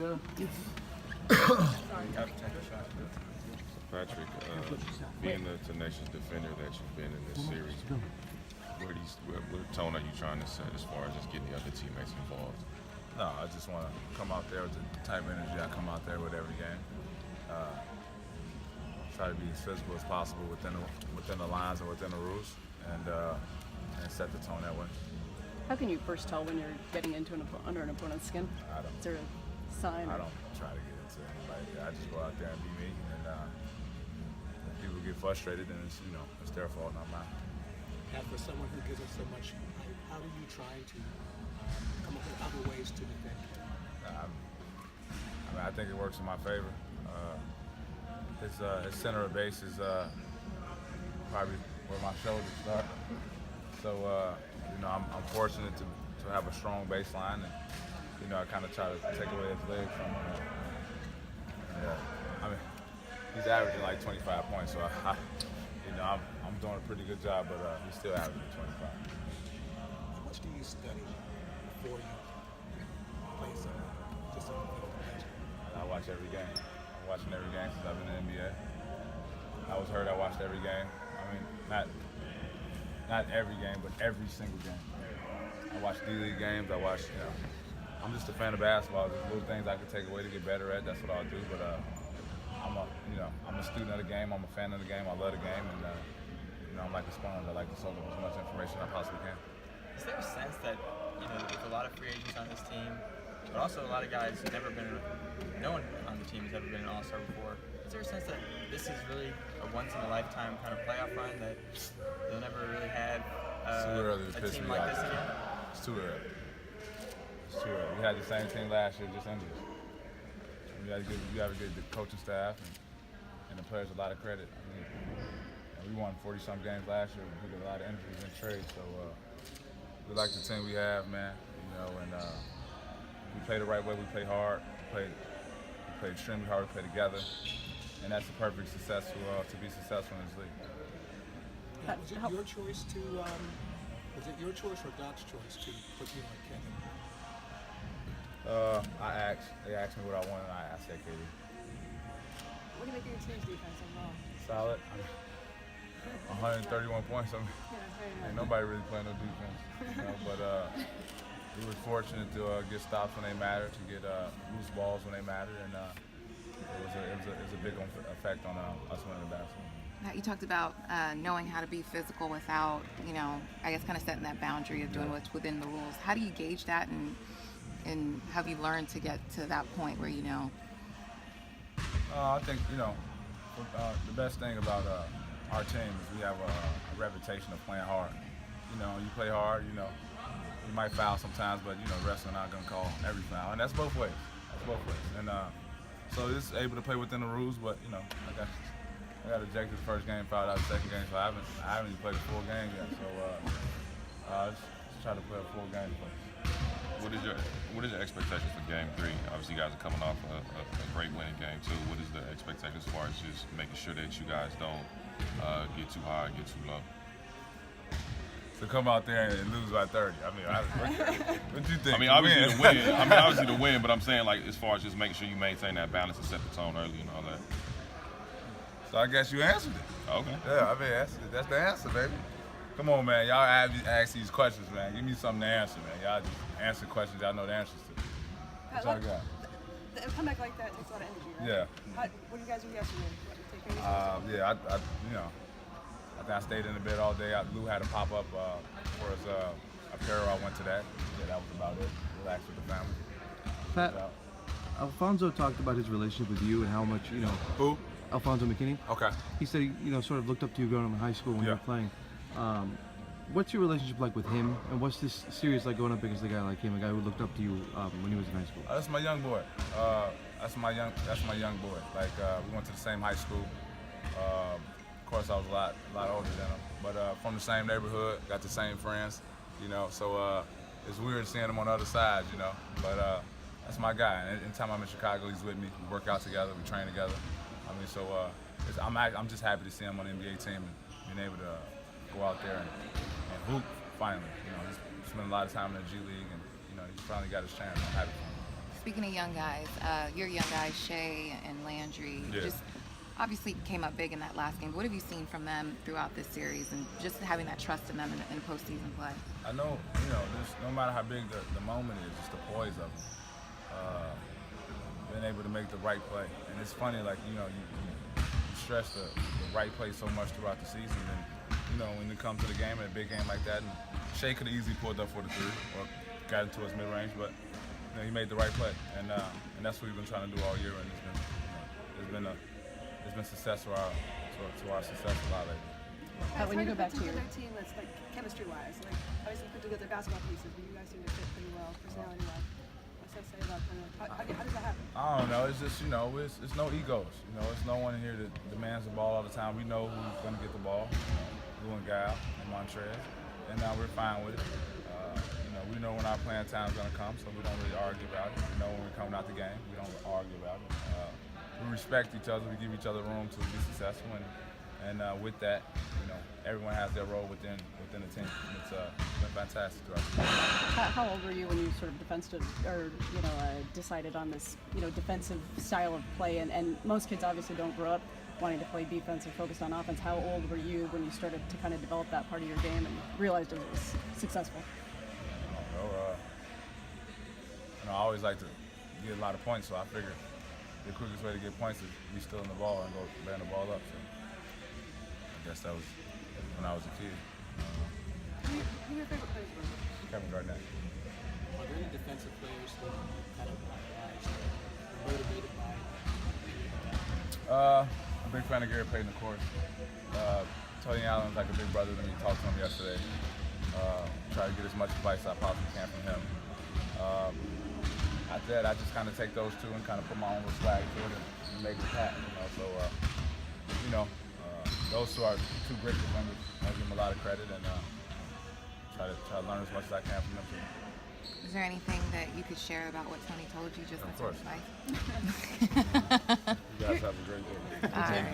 Patrick, being the tenacious defender that you've been in this series, what tone are you trying to set as far as just getting the other teammates involved? No, I just want to come out there with the type of energy I come out there with every game. Try to be as physical as possible within the lines and within the rules, and set the tone that way. How can you first tell when you're getting into under an opponent's skin? Is there a sign? I don't try to get into anybody. I just go out there and be me, and if people get frustrated, then it's their fault, not mine. And for someone who gives us so much, how do you try to come up with other ways to defend? I think it works in my favor. His center of base is probably where my shoulders start. So I'm fortunate to have a strong baseline, and I kind of try to take away his legs from him. He's averaging like 25 points, so I'm doing a pretty good job, but he's still averaging 25. How much do you study before you play someone? Just so you know. I watch every game. I'm watching every game since I've been in the NBA. I was hurt. I watched every game. Not every game, but every single game. I watch D-League games. I'm just a fan of basketball. There's little things I can take away to get better at. That's what I'll do. But I'm a student of the game. I'm a fan of the game. I love the game, and I'm like a sponge. I like to soak up as much information as I possibly can. Is there a sense that there's a lot of free agents on this team, but also a lot of guys who've never been, no one on the team has ever been an All-Star before? Is there a sense that this is really a once-in-a-lifetime kind of playoff run, that they'll never really have a team like this again? It's too early. It's too early. We had the same team last year, just ended. You got to give the coaching staff and the players a lot of credit. We won 40-some games last year. We did a lot of injuries and trades, so we like the team we have, man. And we play the right way. We play hard. We play extremely hard. We play together, and that's the perfect success to be successful in this league. Yeah, was it your choice or Doc's choice to put you on Kevin? They asked me what I wanted, and I said KD. What do you make of your team's defense overall? Solid. 131 points. Ain't nobody really playing no defense. But we were fortunate to get stops when they mattered, to get loose balls when they mattered, and it was a big effect on us winning the basketball. You talked about knowing how to be physical without, I guess kind of setting that boundary of doing what's within the rules. How do you gauge that, and have you learned to get to that point where I think, the best thing about our team is we have a reputation of playing hard. You play hard, you might foul sometimes, but, the refs are not going to call every foul. And that's both ways. And so it's able to play within the rules, but, I got ejected the first game, fouled out the second game, so I haven't even played a full game yet. So just try to play a full game. What is your expectations for Game 3? Obviously, you guys are coming off a great winning Game 2. What is the expectation as far as just making sure that you guys don't get too high, get too low? To come out there and lose by 30. What you think? Obviously to win. Obviously to win, but I'm saying, like, as far as just making sure you maintain that balance and set the tone early and all that. So I guess you answered it. Okay. Yeah, that's the answer, baby. Come on, man. Y'all ask these questions, man. Give me something to answer, man. Y'all just answer questions y'all know the answers to. What y'all got? A comeback like that takes a lot of energy, right? Yeah. What do you guys do yesterday? I think I stayed in the bed all day. Lou had a pop-up for his apparel. I went to that. Yeah, that was about it. Relaxed with the family. Pat, Alfonzo talked about his relationship with you and how much, Who? Alfonzo Mckinnie. Okay. He said he, sort of looked up to you growing up in high school when you were playing. What's your relationship like with him, and what's this series like going up against a guy like him, a guy who looked up to you when he was in high school? That's my young boy. That's my young boy. Like we went to the same high school. Of course, I was a lot older than him, but from the same neighborhood, got the same friends. So it's weird seeing him on the other side. But that's my guy. And anytime I'm in Chicago, he's with me. We work out together. We train together. I'm just happy to see him on the NBA team and being able to go out there and hoop finally. He's spent a lot of time in the G League, and he finally got his chance. I'm happy for him. speaking of young guys, your young guys, Shai and Landry, Yeah. just obviously came up big in that last game. But what have you seen from them throughout this series and just having that trust in them in postseason play? I know, just no matter how big the moment is, just the poise of it. Being able to make the right play. And it's funny, like, you stress the right play so much throughout the season. And, when it comes to the game, and a big game like that, and Shai could have easily pulled up for the three or got into his mid-range, but he made the right play. And that's what we've been trying to do all year. And it's been success to our success a lot lately. When you go back to your another team that's like chemistry-wise, like obviously put together basketball pieces, but you guys seem to fit pretty well, personality-wise. What's that say about kind of how does that happen? I don't know. It's just it's no egos. It's no one here that demands the ball all the time. We know who's going to get the ball. Lou and Gal and Montrez, and now we're fine with it. We know when our playing time is going to come, so we don't really argue about it. We know when we're coming out the game, we don't argue about it. We respect each other. We give each other room to be successful, and with that, everyone has their role within the team. It's been fantastic to us. How old were you when you sort of decided on this defensive style of play? And most kids obviously don't grow up wanting to play defense or focused on offense. How old were you when you started to kind of develop that part of your game and realized it was successful? I always like to get a lot of points, so I figured the quickest way to get points is be still in the ball and go band the ball up. So I guess that was when I was a kid. Who are your favorite players were? Kevin Durant. Are there any defensive players who kind of motivated by I'm a big fan of Gary Payton, of course. Tony Allen's like a big brother to me. Talked to him yesterday. Try to get as much advice as I possibly can from him. After that, I just kind of take those two and kind of put my own little swag to it and make it happen. Those two are two great defenders. I give them a lot of credit and try to learn as much as I can from them too. Is there anything that you could share about what Tony told you just Of as course. advice? You guys have a great day. All right.